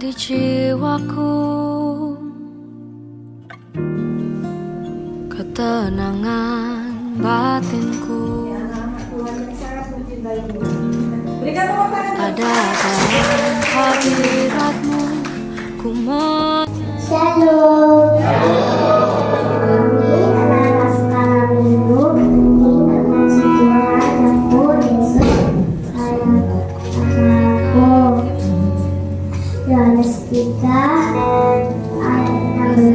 di jiwaku, ketenangan batinku ada dalam hadiratmu. Ku Shalom. Anak-anak sekarang dulu ingat nasi Tuhan aku Yesus aku Yohanes 3 ayat 16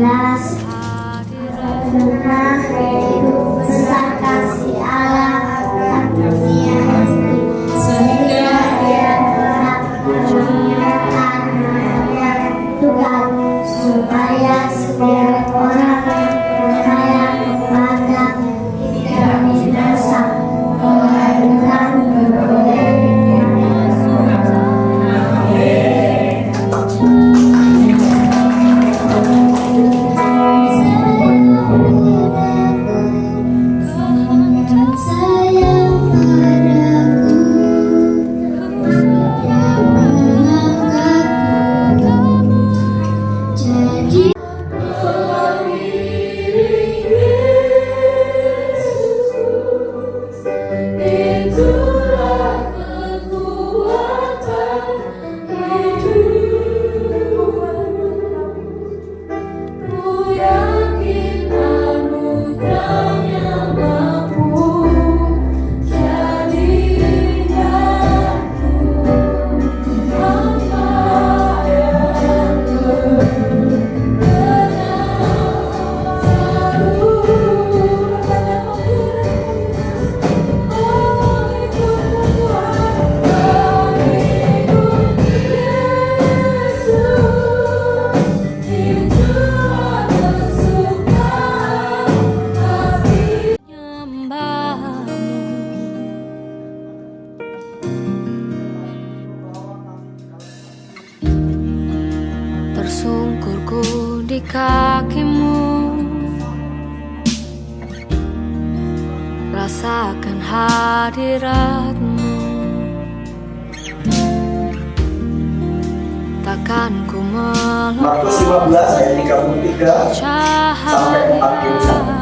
tentang itu besar kasih Allah akan dunia ini sehingga Dia telah mengaruniakan anaknya Tuhan supaya setiap orang yang percaya kepada Dia binasa melainkan beroleh tersungkurku di kakimu, rasakan hadiratmu. Takkan ku Markus 15 ayat 33 sampai 41.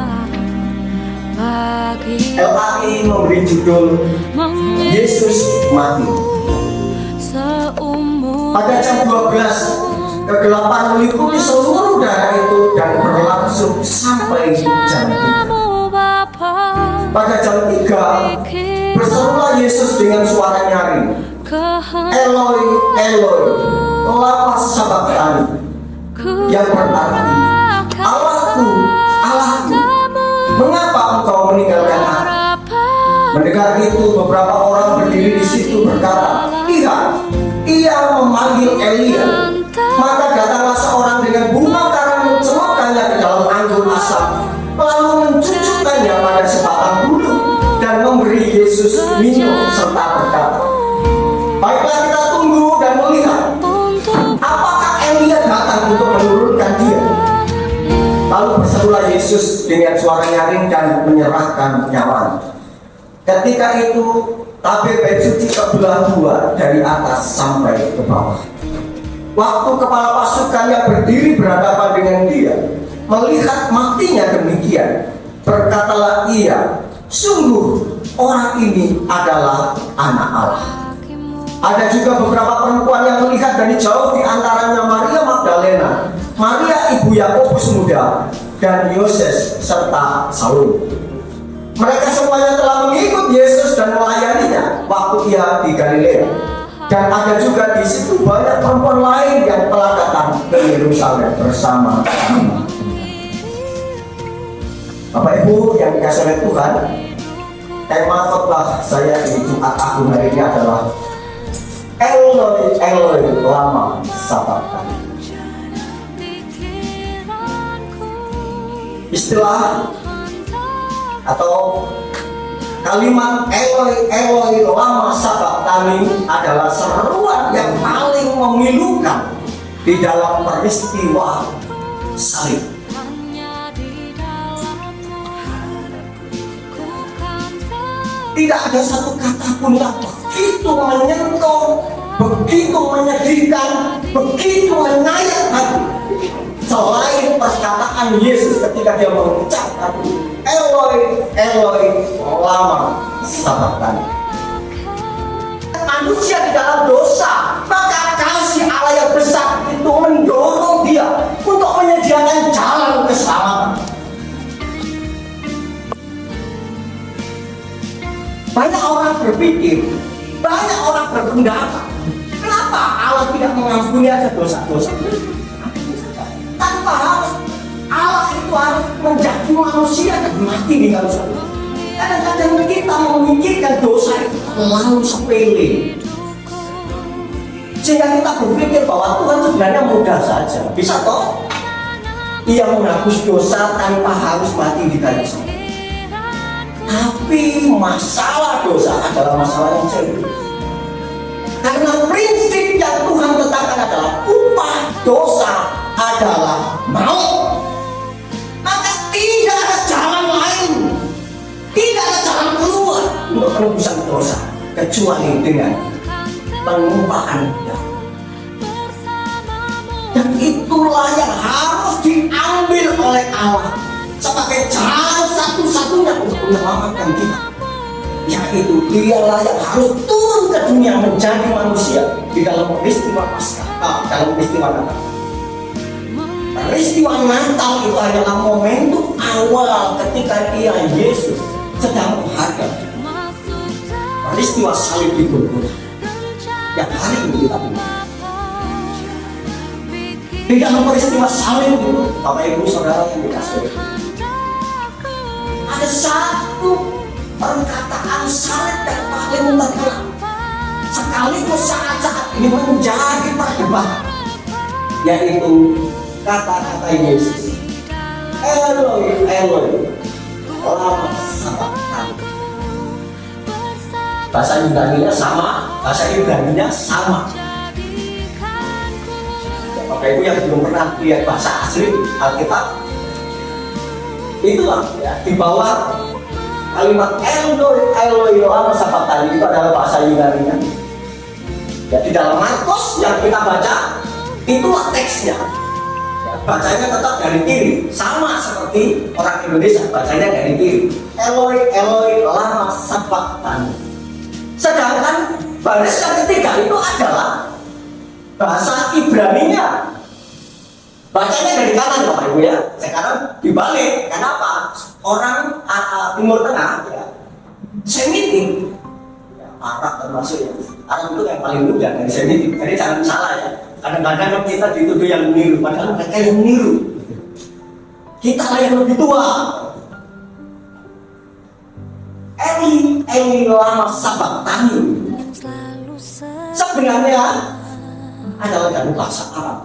LAI memberi judul Yesus mati. Pada jam 12 kegelapan meliputi seluruh daerah itu dan berlangsung sampai jam 3. Pada jam 3 berserulah Yesus dengan suara nyaring, Eloi, Eloi, lama sabachthani, yang berarti Allahku, Allahku, mengapa engkau meninggalkan aku? Mendengar itu beberapa orang berdiri di situ berkata, lihat, ia memanggil Elia. Maka datanglah seorang dengan bunga karang mencelupkannya ke dalam anggur asap, lalu mencucukkannya pada sebatang bulu dan memberi Yesus minum serta berkata, baiklah kita tunggu dan melihat apakah Elia datang untuk menurunkan dia. Lalu berserulah Yesus dengan suara nyaring dan menyerahkan nyawanya. Ketika itu tabir bait suci terbelah dua dari atas sampai ke bawah. Waktu kepala pasukannya berdiri berhadapan dengan dia, melihat matinya demikian, berkatalah ia, sungguh orang ini adalah anak Allah. Ada juga beberapa perempuan yang melihat dari jauh, di antaranya Maria Magdalena, Maria ibu Yakobus muda, dan Yoses serta Saul. Mereka semuanya telah mengikut Yesus dan melayaninya waktu ia di Galilea. Dan ada juga di situ banyak perempuan lain yang telah datang ke Yerusalem bersama kami. Bapak Ibu yang dikasihi oleh Tuhan, tema khotbah saya di Jumat Agung hari ini adalah Eloi, Eloi, lama sabachthani. Istilah atau kalimat Eloi, Eloi, lama sabachthani adalah seruan yang paling memilukan di dalam peristiwa salib. Tidak ada satu kata pun yang begitu menyentuh begitu menyedihkan, begitu menyayat hati. Selain perkataan Yesus ketika dia mengucapkan Eloi, Eloi, lama sabachthani. Manusia di dalam dosa, maka kasih Allah yang besar itu mendorong dia untuk menyediakan jalan keselamatan. Banyak orang berpikir, banyak orang berpendapat, kenapa Allah tidak mengampuni aja dosa-dosa? Tanpa harus Allah itu harus menjadi manusia dan mati di dalam dosa. Kadang-kadang kita memikirkan dosa itu terlalu sepele, sehingga kita berpikir bahwa Tuhan sebenarnya mudah saja, bisa toh? Ia menghapus dosa tanpa harus mati di kayu salib. Tapi masalah dosa adalah masalah yang serius. Karena prinsip yang Tuhan tetapkan adalah upah dosa adalah maut. Maka tidak ada jalan lain, tidak ada jalan keluar untuk penebusan dosa kecuali dengan pengumpahan darah. Dan itulah yang harus diambil oleh Allah sebagai jalan satu-satunya untuk menyelamatkan kita, yaitu dialah yang harus turun ke dunia menjadi manusia di dalam peristiwa Paskah, dalam peristiwa Natal. Peristiwa Natal itu adalah momentum awal ketika Yesus sedang menghadap peristiwa salib di Golgota yang hari ini kita punya. Di dalam peristiwa salib itu, Bapak Ibu Saudara yang dikasihi, ada satu perkataan salib yang paling terkenal sekaligus saat-saat ini menjadi perdebatan, yaitu kata-kata Yesus, Eloi, Eloi, lama sabachthani. Bahasa Yunaninya sama, bahasa Ibraninya sama. Bapak Ibu yang belum pernah lihat bahasa asli Alkitab, itulah ya, di bawah kalimat Eloi, Eloi, lama sabachthani itu adalah bahasa Yunaninya. Ya, di dalam Markus yang kita baca, itulah teksnya. Ya, bacanya tetap dari kiri, sama seperti orang Indonesia bacanya dari kiri. Eloi, Eloi, lama sabachthani. Sedangkan baris yang ketiga itu adalah bahasa Ibraninya, bacanya dari kanan Bapak Ibu ya. Sekarang dibalik, kenapa? Orang Timur Tengah ya, Semitik ya, Arab termasuk ya, Arab itu yang paling muda dari Semitik, jadi jangan salah ya. Kadang-kadang kita dituduh yang meniru, padahal mereka yang meniru, kita lah yang lebih tua. Eli lama sabachthani sebenarnya adalah dari bahasa Arab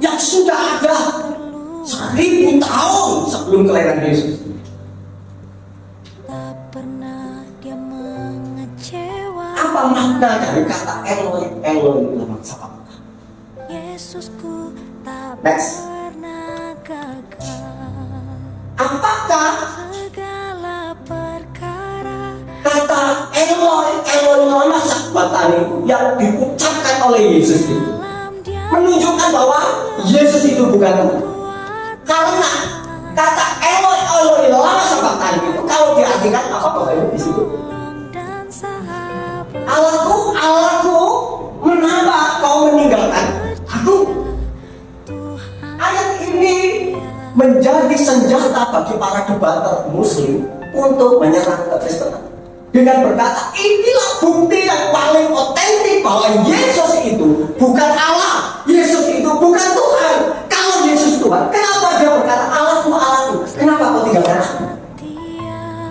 yang sudah ada 1000 tahun sebelum kelahiran Yesus. Apa makna dari kata Eloi, Eloi lama sabachthani? Next. Apakah kata Eloi, Eloi lama sabachthani yang diucapkan oleh Yesus itu menunjukkan bahwa Yesus itu bukan Tuhan? Karena kata Eloi, Eloi lama sabachthani itu kalau diartikan apa Bapak Ibu di situ? Allahku, Allahku, mengapa kau meninggalkan aku? Ayat ini menjadi senjata bagi para debater Muslim untuk menyerang kekristenan dengan berkata, inilah bukti yang paling otentik bahwa Yesus itu bukan Allah, Yesus itu bukan Tuhan. Kalau Yesus Tuhan, kenapa dia berkata Allahku, Allahku? Kenapa kau tinggalkan aku?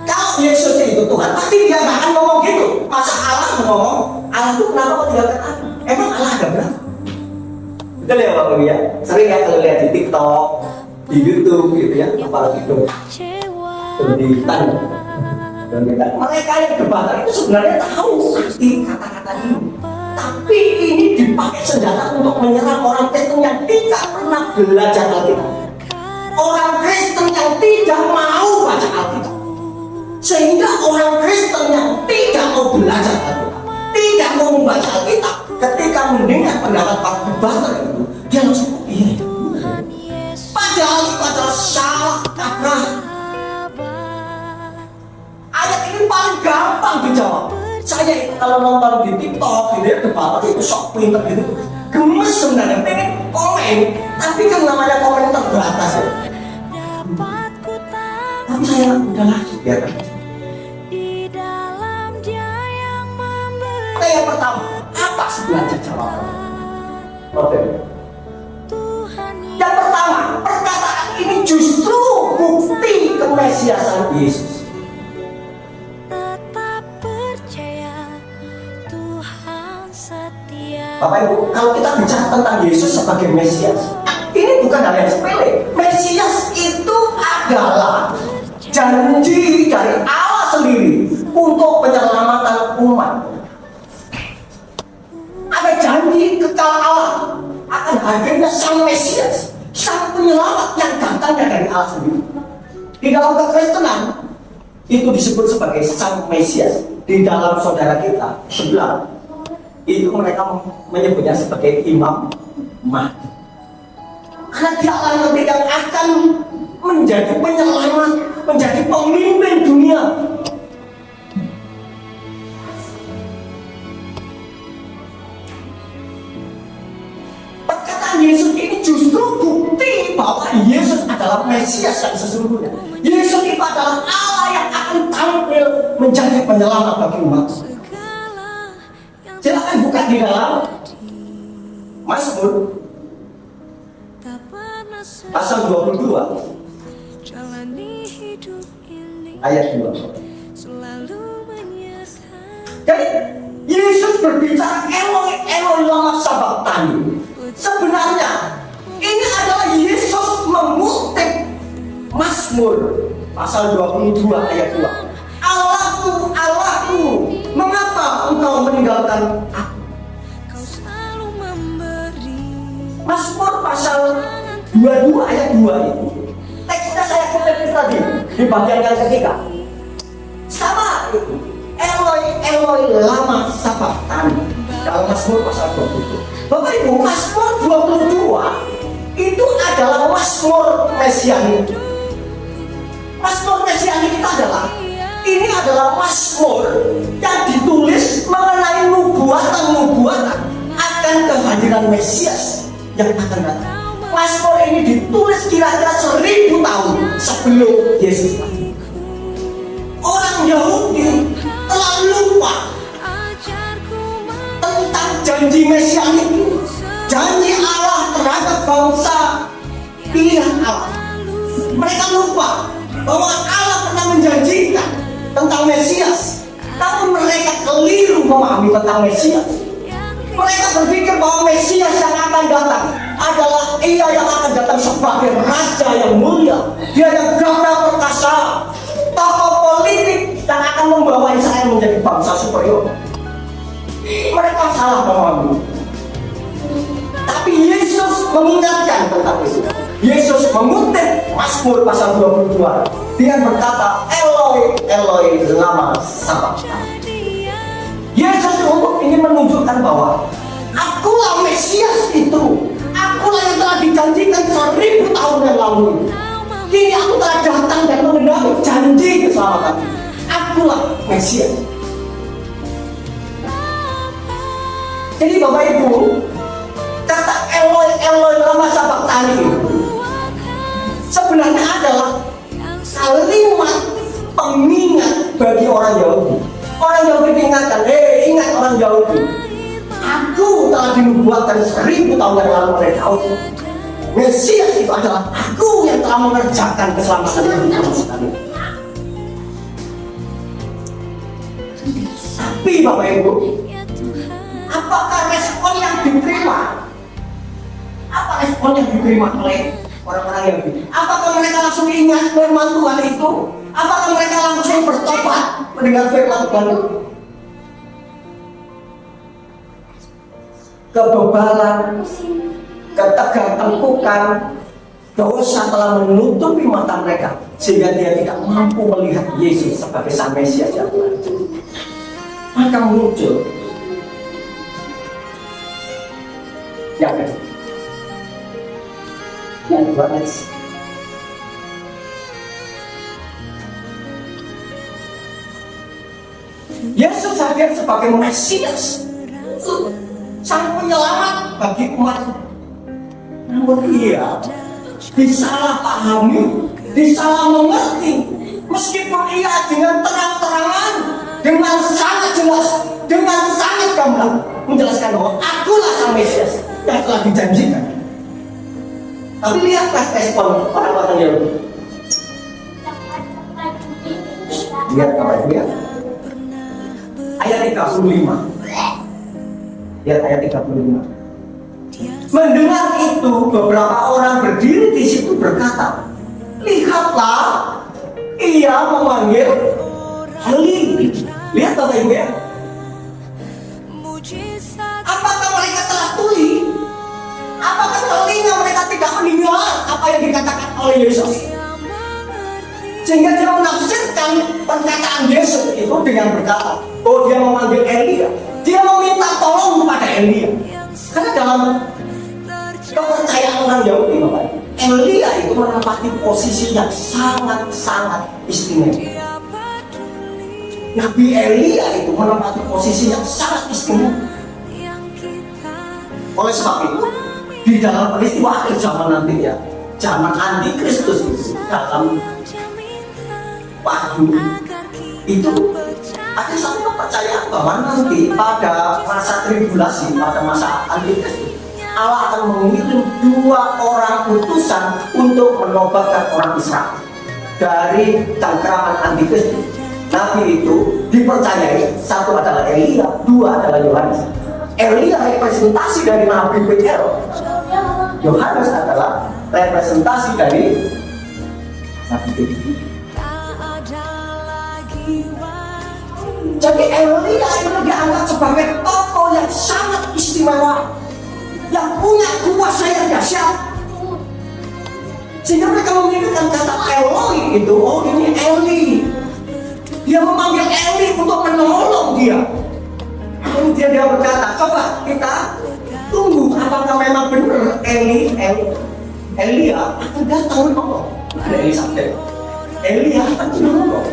Kalau Yesus itu Tuhan, pasti dia nggak akan ngomong gitu. Masa Allah ngomong, Allahku kenapa kau tinggalkan aku? Emang Allah ada berapa? Betul ya Bapak Ibu ya? Sering ya kalau lihat di TikTok, di YouTube gitu ya, apalagi itu pendidikan. Mereka yang debater itu sebenarnya tahu arti kata-kata ini, tapi ini dipakai senjata untuk menyerang orang Kristen yang tidak pernah belajar Alkitab, orang Kristen yang tidak mau baca Alkitab, sehingga orang Kristen yang tidak mau belajar Alkitab, membaca Alkitab, ketika mendengar pendapat perdebatan itu, dia langsung iri. Padahal itu adalah salah kaprah. Ayat ini paling gampang dijawab. Saya itu kalau nonton di TikTok, gitu ya, debat itu sok pinter gitu, gemes sebenarnya, pengen komen, tapi kan namanya komen terbatas ya. Tapi saya udahlah, biarkan. Oke, yang pertama, apa sebenarnya jawabannya? Oke. Yang pertama, perkataan ini justru bukti kemesiasan Yesus. Bapak Ibu, kalau kita bicara tentang Yesus sebagai Mesias, ini bukan hal yang sepele. Mesias itu adalah janji dari Allah sendiri untuk penyelamatan umat. Ada janji kekal Allah akan hadirnya sang Mesias, sang penyelamat yang datangnya dari Allah sendiri. Di dalam kekristenan itu disebut sebagai sang Mesias. Di dalam saudara kita sebelah itu mereka menyebutnya sebagai Imam Mahdi. Karena dia orang yang akan menjadi penyelamat, menjadi pemimpin dunia. Perkataan Yesus ini justru bukti bahwa Yesus adalah Mesias yang sesungguhnya. Yesus itu adalah Allah yang akan tampil menjadi penyelamat bagi umat. Silakan buka di dalam Mazmur pasal 22 ayat 2. Jadi Yesus berbicara Eloi Eloi lama sabachthani. Sebenarnya ini adalah Yesus mengutip Mazmur pasal 22 ayat 2. Allahku, Allahku, mengapa engkau meninggalkan aku? Mazmur pasal 22 ayat 2 itu teksnya saya kutip tadi di bagian yang ketiga. Sama itu, Eloi Eloi lama sabachthani dalam Mazmur pasal 22. Bapak Ibu, Mazmur 22 itu adalah Mazmur Mesianik. Mazmur Mesianik itu adalah Mazmur yang ditulis mengenai nubuatan akan kehadiran Mesias yang akan datang. Mazmur ini ditulis kira-kira 1000 tahun sebelum Yesus lahir. Orang Yahudi telah lupa tentang janji Mesianik itu, janji Allah terhadap bangsa pilihan Allah. Mereka lupa bahwa Allah pernah menjanjikan tentang Mesias, namun mereka keliru memahami tentang Mesias. Mereka berpikir bahwa Mesias yang akan datang adalah Ia yang akan datang sebagai Raja yang mulia, Dia yang gagah perkasa, tokoh politik yang akan membawa Israel menjadi bangsa superior. Mereka salah memahami. Tapi Yesus mengingatkan tentang itu. Yesus mengutip Mazmur pasal 22 dengan berkata, Eloi Eloi lama sabachthani. Yesus untuk ingin menunjukkan bahwa akulah Mesias itu, akulah yang telah dijanjikan 1000 tahun yang lalu. Kini aku telah datang dan mengendapi janji keselamatan. Akulah Mesias. Jadi Bapak Ibu, kata Eloi Eloi lama sabachthani itu sebenarnya adalah kalimat pengingat bagi orang Yahudi. Orang Yahudi diingatkan, ingat orang Yahudi, aku telah dinubuatkan 1000 tahun yang lalu oleh Daud. Mesias itu adalah aku yang telah mengerjakan keselamatan bagi kamu sekalian. Tapi Bapak Ibu, apakah respon yang diterima? Apa respon yang diterima oleh orang-orang Yahudi? Apakah mereka langsung ingat firman Tuhan itu? Apakah mereka langsung bertobat mendengar firman Tuhan itu? Kebebalan, ketergantungan, dosa telah menutupi mata mereka sehingga dia tidak mampu melihat Yesus sebagai sang Mesias yang telah dijadikan. Maka muncul Yang kedua, yang kedua next. Yesus hadir sebagai Mesias, sang penyelamat bagi umat. Namun ia disalahpahami, disalah mengerti, meskipun ia dengan terang-terangan, dengan sangat jelas, dengan sangat gamblang menjelaskan bahwa akulah sang Mesias yang telah dijanjikan. Tapi lihatlah respon orang-orang Yahudi. Lihat apa itu ya? Ayat 35. Lihat ayat 35. Mendengar itu, beberapa orang berdiri di situ berkata, lihatlah, ia memanggil Eli. Lihat Bapak Ibu ya. Apakah mereka telah tuli? Apakah telinga mereka tidak mendengar apa yang dikatakan oleh Yesus? Sehingga dia menafsirkan perkataan Yesus itu dengan berkata, oh dia memanggil Elia. Dia meminta tolong kepada Elia. Karena dalam kepercayaan orang Yahudi, Bapak, Elia itu menempati posisi yang sangat-sangat istimewa. Nabi Elia itu menempati posisi yang sangat istimewa. Oleh sebab itu, di dalam peristiwa akhir zaman nanti ya, zaman antikristus itu, dalam Wahyu itu ada satu kepercayaan bahwa nanti pada masa tribulasi, pada masa antikristus, Allah akan mengirim 2 orang utusan untuk menobatkan orang Israel dari cengkraman antikristus. Nabi itu dipercayai, 1 adalah Elia, 2 adalah Yohanes. Elia representasi dari Nabi Peter, Yohanes adalah representasi dari Nabi Peter. Jadi Elia itu dianggap sebagai tokoh yang sangat istimewa, yang punya kuasa yang dahsyat. Sehingga mereka memilihkan kata Eloi itu, oh ini Eli. Dia memanggil Eli untuk menolong dia. Kemudian dia berkata, coba kita tunggu apakah memang benar Elia akan datang menolong. Ada Elisabeth, Elia akan menolong.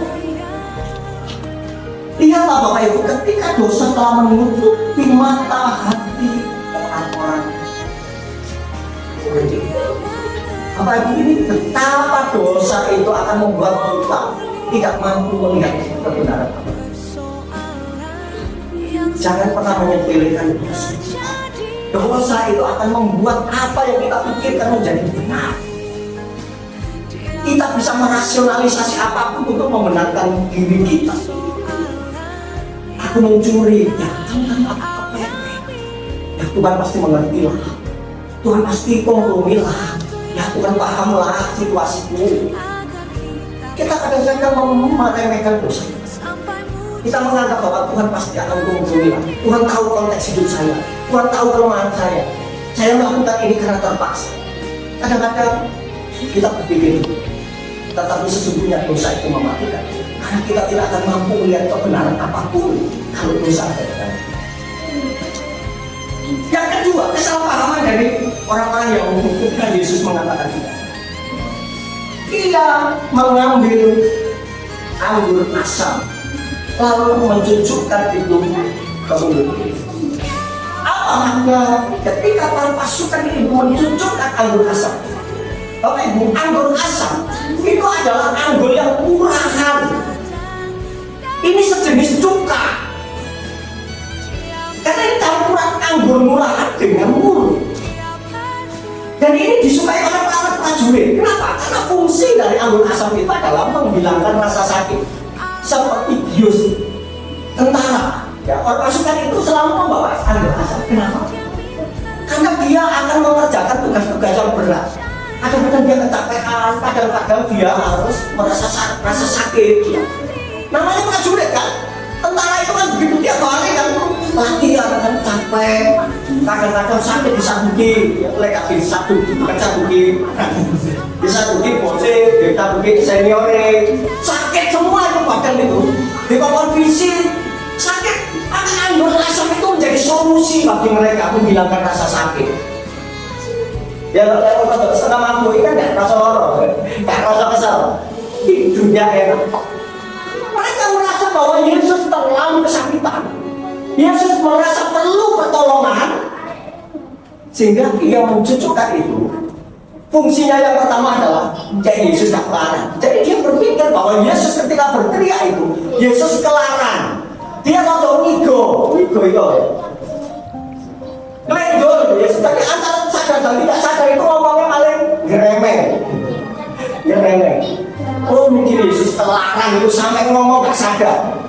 Lihatlah Bapak Ibu, ketika dosa telah menutupi mata hati orang-orang, Bapak Ibu, ini betapa dosa itu akan membuat kita tidak mampu melihat kebenaran Allah. Jangan pernah menyepelekan dosa. Dosa itu akan membuat apa yang kita pikirkan menjadi benar. Kita bisa merasionalisasi apapun untuk membenarkan diri kita. Aku mencuri, ya Tuhan aku kepepet. Ya Tuhan pasti mengerti lah. Tuhan pasti kompromi lah. Ya Tuhan pahamlah situasiku. Kita kadang-kadang meremehkan dosa. Kita menganggap bahwa Tuhan pasti akan kompromi lah. Tuhan tahu konteks hidup saya. Tuhan tahu kelemahan saya. Saya melakukan ini karena terpaksa. Kadang-kadang kita berpikir itu. Tetapi sesungguhnya dosa itu mematikan. Karena kita tidak akan mampu melihat kebenaran apapun kalau dosa ada di dalam. Yang kedua, kesalahpahaman dari orang-orang yang menghukumkan Yesus mengatakan tidak. Ia mengambil anggur asam lalu mencucukkan itu ke mulut. Apa makna ketika para pasukan ini mencucukkan anggur asam? Bapak Ibu, anggur asam itu adalah anggur yang murahan. Ini sejenis cuka. Karena ini campuran anggur murahan dengan murni. Dan ini disukai oleh para prajurit. Kenapa? Karena fungsi dari anggur asam itu adalah menghilangkan rasa sakit. Seperti bius tentara. Ya, orang pasukan itu selalu membawa anggur asam. Kenapa? Karena dia akan mengerjakan tugas-tugas yang berat. Kadang-kadang dia kecapean, kadang-kadang dia harus merasa sakit. Ya. Namanya prajurit kan? Tentara itu kan begitu tiap hari kan latihan kan capek, kadang-kadang sakit disabuki, oleh kaki disabuki, bukan sabuki, disabuki bose, disabuki seniore, sakit semua itu badan itu, dipapar visi, sakit. Maka anggur asam itu menjadi solusi bagi mereka menghilangkan rasa sakit. Ya kalau setengah mampu ini kan nggak rasa loro, nggak rasa kesal. Hidupnya enak. Mereka merasa bahwa Yesus terlalu kesakitan. Yesus merasa perlu pertolongan, sehingga ia mencucukkan itu. Fungsinya yang pertama adalah jadi Yesus tak larang. Jadi dia berpikir bahwa Yesus ketika berteriak itu, Yesus kelarang. Dia nonton ego itu ngelendor Yesus. Tapi antara sadar dan tidak sadar itu ngomongnya paling ngeremeh. Oh mungkin Yesus kelarang itu sampai ngomong gak sadar.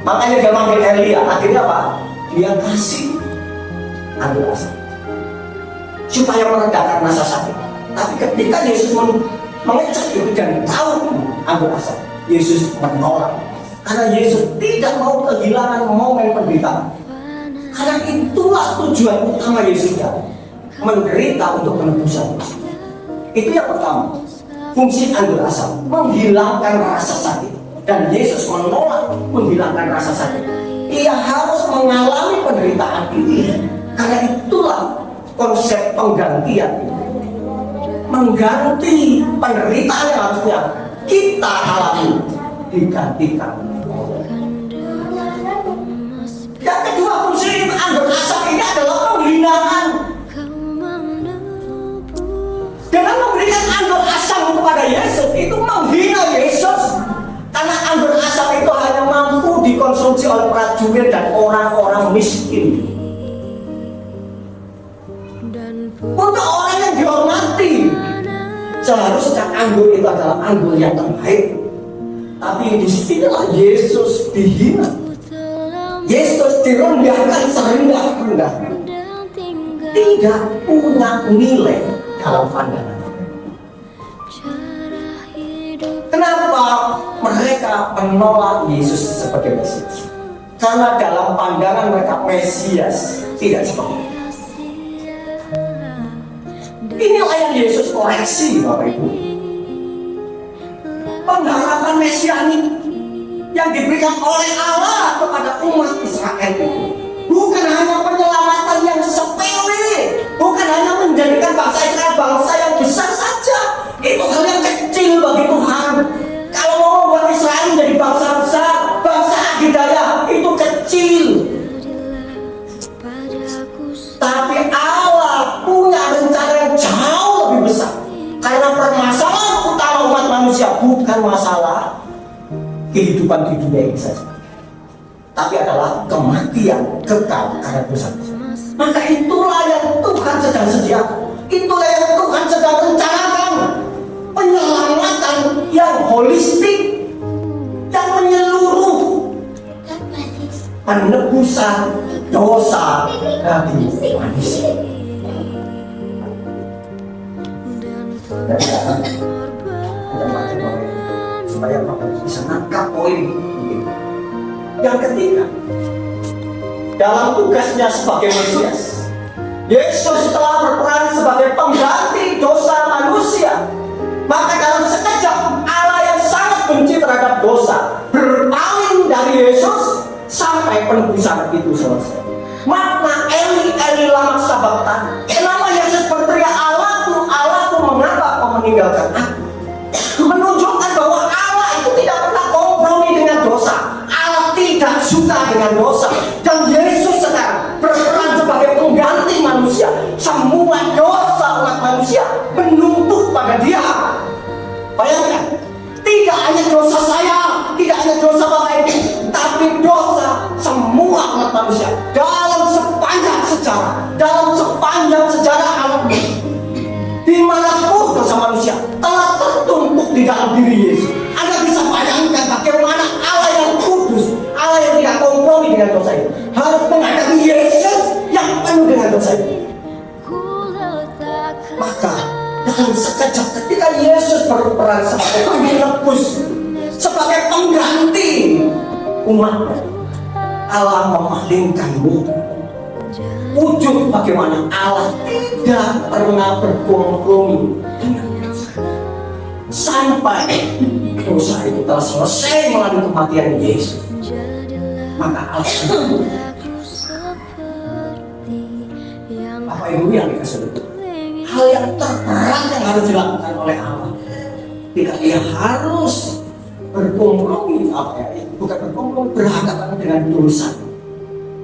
Makanya dia manggil Elia. Akhirnya apa? Dia kasih anggur asam supaya meredakan rasa sakit. Tapi ketika Yesus mengecek itu dan tahu anggur asam, Yesus menolak. Karena Yesus tidak mau kehilangan momen penderitaan. Karena itulah tujuan utama Yesus, menderita untuk penebusan. Itu yang pertama. Fungsi anggur asam menghilangkan rasa sakit. Dan Yesus menolak menghilangkan rasa sakit. Ia harus mengalami penderitaan ini. Karena itulah konsep penggantian. Mengganti penderitaan yang harusnya kita alami, digantikan. Yang kedua, fungsi anggur asam ini adalah penghinaan. Dengan memberikan anggur asam kepada Yesus, itu menghina Yesus. Karena anggur asam itu hanya mampu dikonsumsi oleh prajurit dan orang-orang miskin. Untuk orang yang dihormati, seharusnya anggur itu adalah anggur yang terbaik. Tapi disinilah Yesus dihina. Yesus direndahkan serendah-rendahnya. Tidak punya nilai dalam pandangan. Kenapa mereka menolak Yesus sebagai Mesias? Karena dalam pandangan mereka Mesias tidak seperti itu. Inilah yang Yesus koreksi, Bapak Ibu. Pengharapan Mesianik yang diberikan oleh Allah kepada umat Israel itu bukan hanya penyelamatan yang sepele, bukan hanya menjadikan bangsa Israel bangsa yang besar saja. Itu hal yang kecil bagi Tuhan. Kalau mau membuat Israel menjadi bangsa besar, bangsa adidaya, itu kecil. Tapi Allah punya rencana yang jauh lebih besar. Karena permasalahan utama umat manusia bukan masalah kehidupan di dunia ini saja, tapi adalah kematian kekal karena dosa. Maka itulah yang Tuhan sedang sediakan. Itulah yang Tuhan sedang rencanakan. Penyelamatan yang holistik, yang menyeluruh, penebusan dosa bagi manusia. Dan supaya Bapak bisa nangkap poin ini. Yang ketiga, dalam tugasnya sebagai Mesias, Yesus telah berperan sebagai pengganti dosa manusia. Maka dalam sekejap Allah yang sangat benci terhadap dosa berpaling dari Yesus sampai penebusan itu selesai. Makna Eli Eli lama sabachthani. Kenapa Yesus berteriak Allahku, Allahku, mengapa kau meninggalkan aku? Menunjukkan bahwa Allah itu tidak pernah kompromi dengan dosa. Allah tidak suka dengan dosa. Dan Yesus sekarang berperan sebagai pengganti manusia. Semua dosa umat manusia menumpuk pada Dia. Bayangkan, tidak hanya dosa saya, tidak hanya dosa Bapak Ibu, tapi dosa semua umat manusia dalam sepanjang sejarah alam ini. Dimanapun dosa manusia telah tertumpuk di dalam diri Yesus. Anda bisa bayangkan bagaimana Allah yang kudus, Allah yang tidak kompromi dengan dosa itu, harus menghadapi Yesus yang penuh dengan dosa itu. Maka dalam sekejap ketika Yesus berperan sebagai penebus, sebagai pengganti umatnya, Allah memalingkanmu. Wujud bagaimana Allah tidak pernah berkompromi dengan dosa. Sampai dosa itu telah selesai melalui kematian Yesus, maka Allah Bapak Ibu yang dikasih, hal yang terberat yang harus dilakukan oleh Allah. Tidak, dia harus berkompromi, bukan berkompromi, berhadapan dengan dosa.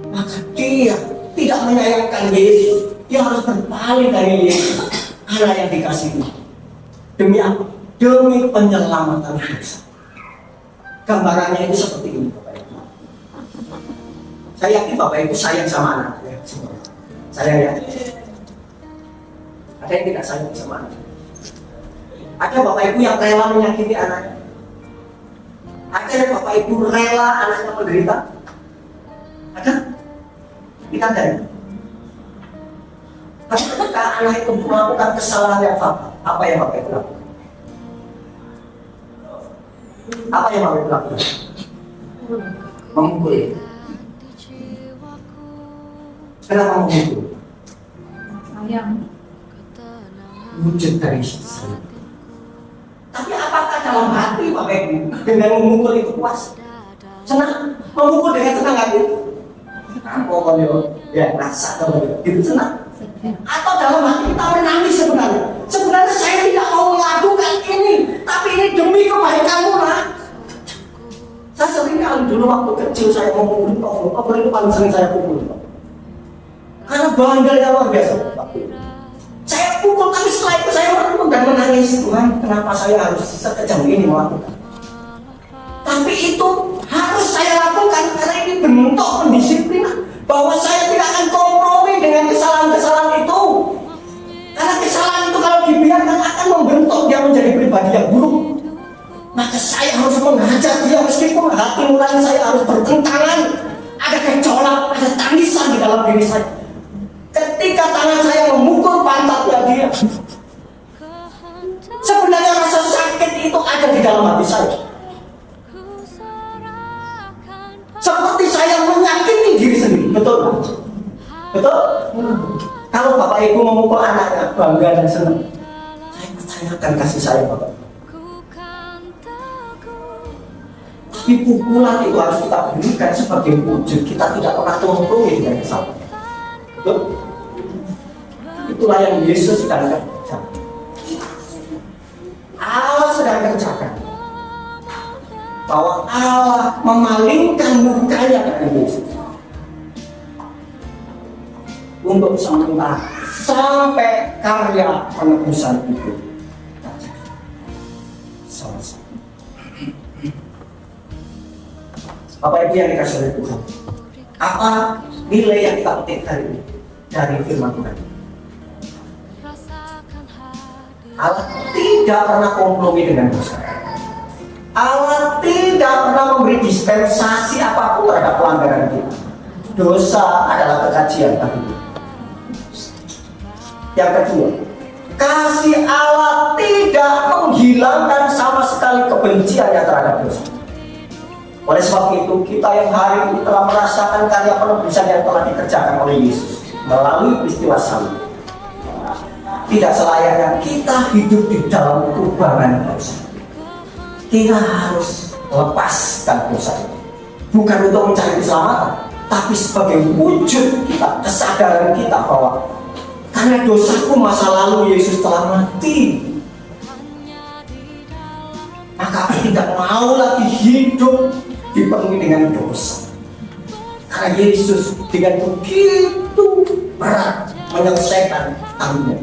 Maka dia tidak menyayangkan Yesus. Dia harus berpaling dari Yesus, anak yang dikasihi. Demi apa? Demi penyelamatan dosa. Gambarannya itu seperti ini, Bapak Ibu. Saya yakin Bapak Ibu sayang sama anak ya, semua. Saya yakin. Ada yang tidak sayang sama anak. Ada Bapak Ibu yang rela menyakiti anaknya. Ada yang Bapak Ibu rela anaknya menderita. Ada? Kita ada ya? Tapi ketika anak itu melakukan kesalahan yang fatal, apa yang Bapak Ibu lakukan? Apa yang Bapak Ibu lakukan? Memukul. Kenapa memukul? Sayang. Wujud dari sayang. Tapi apakah dalam hati Bapak Ibu dengan memukul itu puas? Senang? Memukul dengan senang hati? Pokoknya ya rasa itu senang. Atau dalam hati kita menangis sebenarnya. Sebenarnya saya tidak mau melakukan ini, tapi ini demi kebaikanmu nak. Saya sering kali dulu waktu kecil saya memukul Pak itu paling sering saya pukul. Karena bangganya luar biasa. Saya pukul, tapi setelah itu saya merenung dan menangis. Tuhan, kenapa saya harus sekejam ini melakukan? Tapi itu harus saya lakukan karena ini bentuk pendisiplinan bahwa saya tidak akan kompromi dengan kesalahan-kesalahan itu. Karena kesalahan itu kalau dibiarkan akan membentuk dia menjadi pribadi yang buruk. Maka saya harus menghajar dia meskipun hati nurani saya harus bertentangan. Ada gejolak, ada tangisan di dalam diri saya. Ketika tangan saya memukul pantatnya dia, sebenarnya rasa sakit itu ada di dalam hati saya. Seperti saya menyakiti diri sendiri, betul kan? Betul? Kalau Bapak Ibu memukul anaknya, bangga dan senang. Saya percayakan kasih saya Bapak. Tapi pukulan itu harus kita berikan sebagai wujud kita tidak pernah kompromi dengan kesalahan. Betul? Itulah yang Yesus sedang kerjakan. Allah sedang kerjakan. Bahwa Allah memalingkan mukanya dari Yesus untuk sementara sampai karya penebusan itu selesai. Bapak Ibu yang dikasih oleh Tuhan, apa nilai yang kita petik dari firman Tuhan? Allah tidak pernah kompromi dengan dosa. Allah tidak pernah memberi dispensasi apapun terhadap pelanggaran kita. Dosa adalah kekajian bagi kita. Yang kedua, kasih Allah tidak menghilangkan sama sekali kebenciannya terhadap dosa. Oleh sebab itu, kita yang hari ini telah merasakan karya penebusan yang telah dikerjakan oleh Yesus melalui peristiwa salib. Tidak selayaknya kita hidup di dalam kubangan dosa. Kita harus lepaskan dosa itu. Bukan untuk mencari keselamatan, tapi sebagai wujud kita, kesadaran kita bahwa karena dosaku masa lalu Yesus telah mati. Maka aku tidak mau lagi hidup dipenuhi dengan dosa. Karena Yesus dengan begitu berat menyelesaikan tanggungan.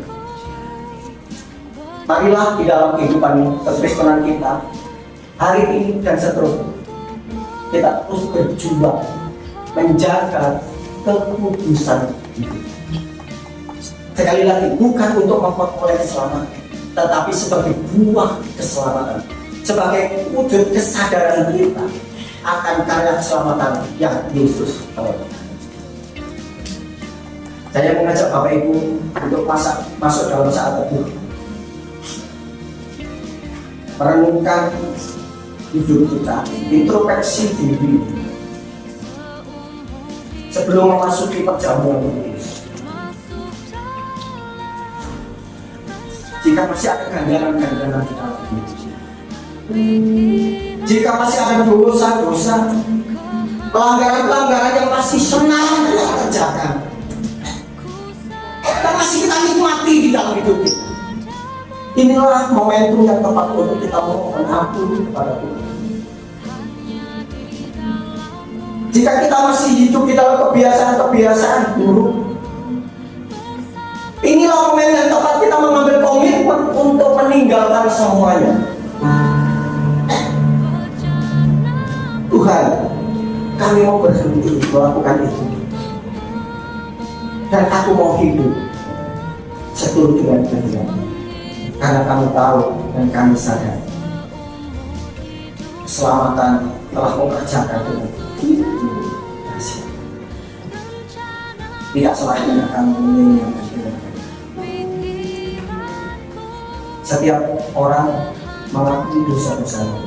Marilah di dalam kehidupan kekristenan kita hari ini dan seterusnya kita terus berjuang menjaga kekudusan hidup. Sekali lagi, bukan untuk memperoleh keselamatan, tetapi sebagai buah keselamatan, sebagai wujud kesadaran kita akan karya keselamatan yang Yesus bawa. Saya mengajak Bapak Ibu untuk masuk dalam saat teduh, merenungkan hidup kita, introspeksi diri sebelum memasuki perjamuan kudus. Jika masih ada ganjalan-ganjalan di dalam diri, jika masih ada dosa-dosa, pelanggaran-pelanggaran yang masih senang kita kerjakan, dan masih kita nikmati di dalam hidup kita. Inilah momentum yang tepat untuk kita memohon ampun kepada Tuhan. Jika kita masih hidup di dalam kebiasaan-kebiasaan buruk, inilah momen yang tepat kita mengambil komitmen untuk meninggalkan semuanya. Tuhan, kami mau berhenti melakukan itu, dan aku mau hidup seturut dengan kehendak, karena kami tahu dan kami sadar keselamatan telah kau kerjakan dengan begitu dahsyat. Tidak selayaknya kami menyanyikan dengan baik. Setiap orang mengakui dosa-dosanya.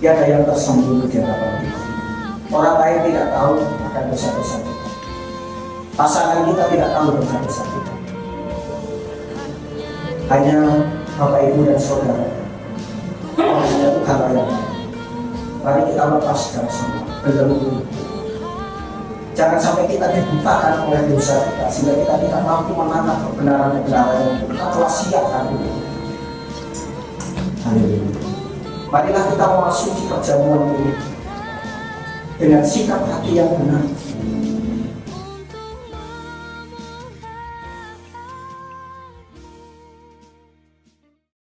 Tiada yang tersembunyi di hadapan Tuhan. Orang lain tidak tahu akan dosa-dosa kita. Pasangan kita tidak tahu dosa-dosa kita. Hanya Bapak, Ibu, dan Saudara. Hanya Tuhan yang tahu. Mari kita lepaskan semua belenggu. Jangan sampai kita dibutakan oleh dosa kita, sehingga kita tidak mampu menangkap kebenaran-kebenaran yang kita telah siapkan. Haleluya. Marilah kita memasuki perjamuan ini dengan sikap hati yang benar,